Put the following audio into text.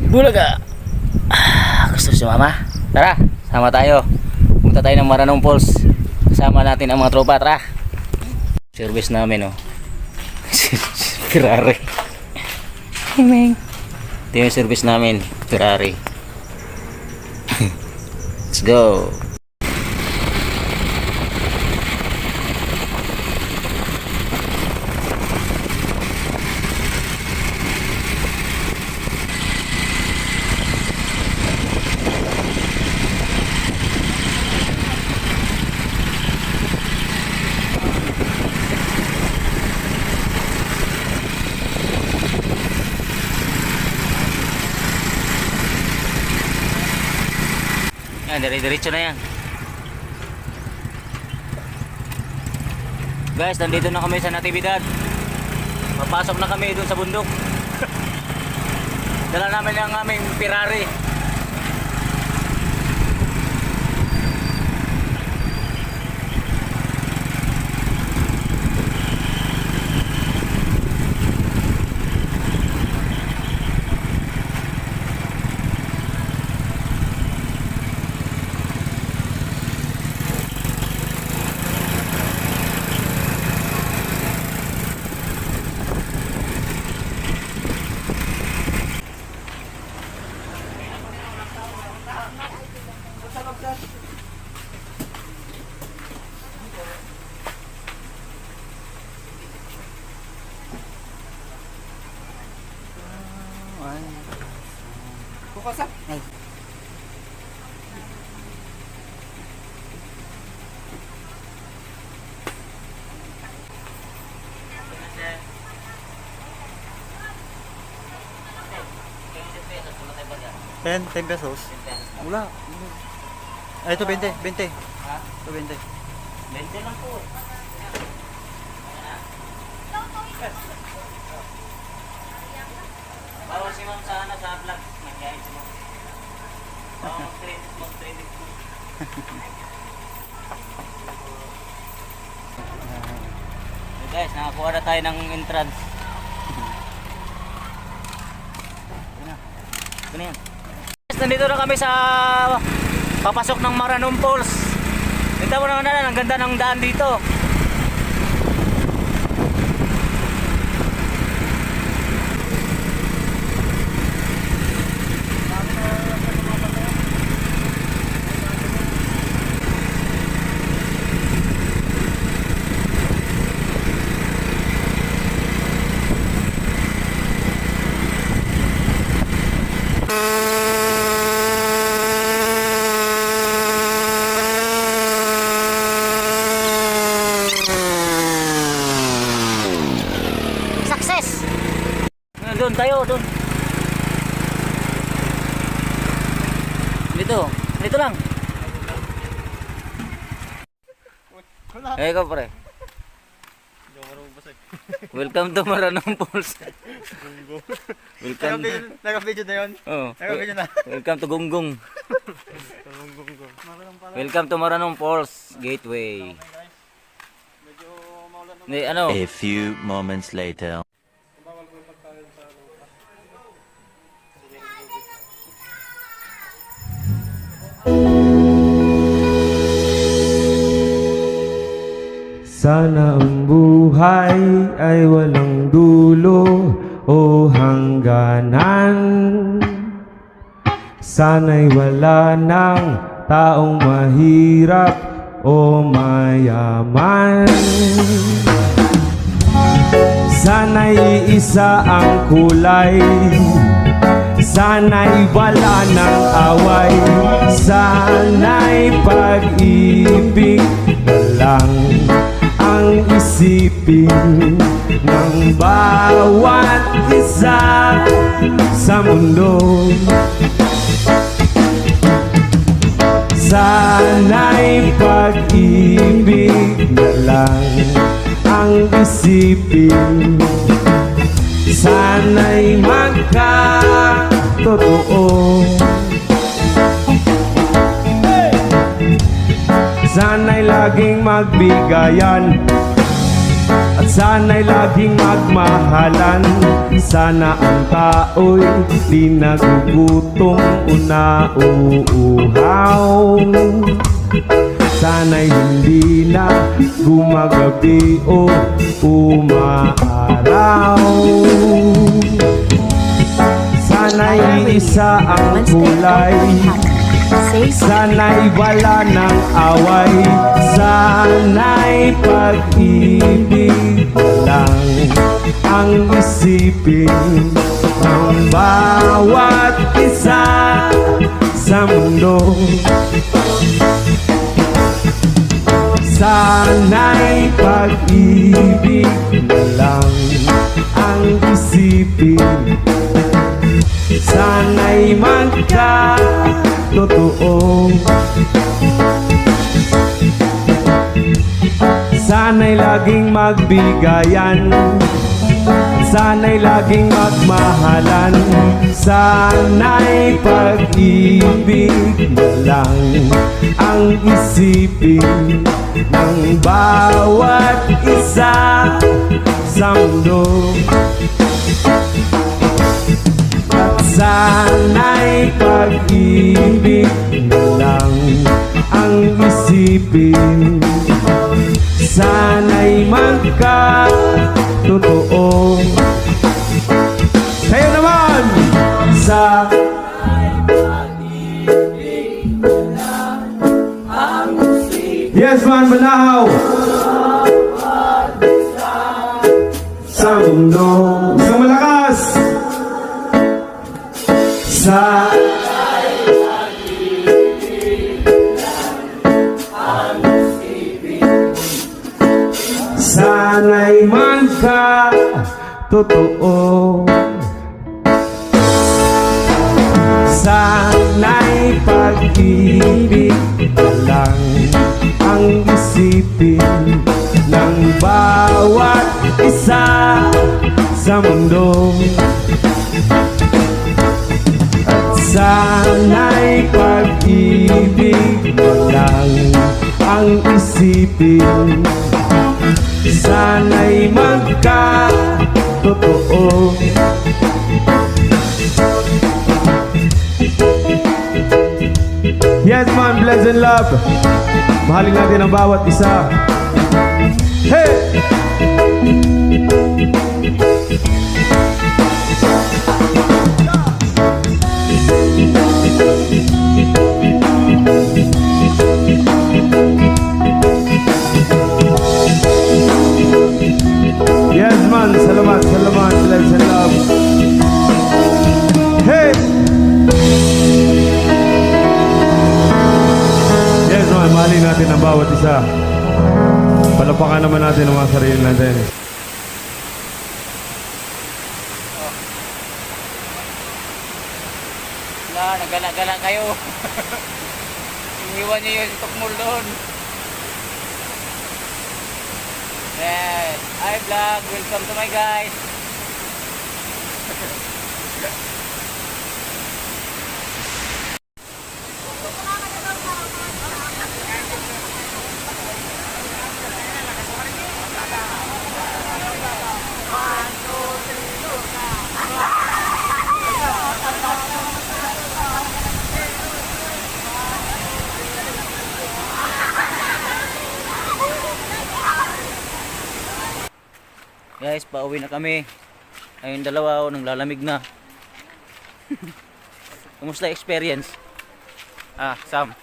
Bulaga. Gusto si mama? Tara, sama tayo. Punta tayo ng Maranong Falls. Kasama natin ang mga tropa, tara. Service namin, oh. Ferrari. Himeng. Ito yung service namin, Ferrari. Let's go. Yan, dire-diretso na yan. Guys, nandito na kami sa Natividad. Papasok na kami doon sa bundok. Dala namin ang aming Ferrari. Kukasak. Ay. Ten pesos. Wala. Ay, ito 20. 20. Ha? Ito 20. 20 lang po. Bawa si ma'am sa vlog. Nagyayad si ma'am. Bawa mag-trending po. Guys, nakakuha na tayo ng entrance. Ito na yan. Guys, nandito na kami sa papasok ng Maranong Falls. Ito mo naman na, ang ganda ng daan dito. Success! Doon tayo, doon. Dito lang. Eh, ikaw pre. Welcome to Maranong Falls. Welcome. Naka-video na yun. Oh. Naka-video na. Welcome to Gonggong. Welcome to Maranong Falls Gateway. Hindi, ano? A few moments later. Sana ang buhay ay walang dulo o hangganan. Sana'y wala ng taong mahirap o mayaman. Sana'y isa ang kulay, sana'y wala ng away, sana'y pag-ibig na lang ang isipin ng bawat isa sa mundo. Sana'y pag-ibig na lang ang isipin, sana'y magkatotoo. Sana'y laging magbigayan at sana'y laging magmahalan. Sana ang tao'y di nagugutom o nauuhaw. Sana'y hindi na gumagabi o umaaraw. Sana'y isa ang kulay, sana'y wala ng away, sana'y pag-ibig lang ang isipin ng bawat isa sa mundo. Sana'y pag-ibig lang ang isipin, sana'y magkatotoo. Sana'y laging magbigayan, sana'y laging magmahalan, sana'y pag-ibig lang ang isipin ng bawat isa sa mundo. At sana'y pag-ibig lang ang isipin, sana'y magkatotoo. Kayo naman! Sa yes man, Banahaw! Sa mundo, isang malakas! Sa sana'y magkatotoo. Sana'y pag-ibig lang ang isipin ng bawat isa sa mundo. At sana'y pag-ibig lang ang isipin, sana'y magkatotoo. Yes man, bless and love. Mahalin natin ang bawat isa. Hey! Yes man, salamat, salamat, bless and love. Hey! Yes man, mahalin natin ang bawat isa. Palapakan naman natin ang mga sarili natin. Wala, nagala-gala kayo. Iniwan niyo yung tukmol doon. Yes, hi vlog, welcome to my guys. Guys, pauwi na kami. Ayun dalawa, nang lalamig na. Kumusta experience? Sam?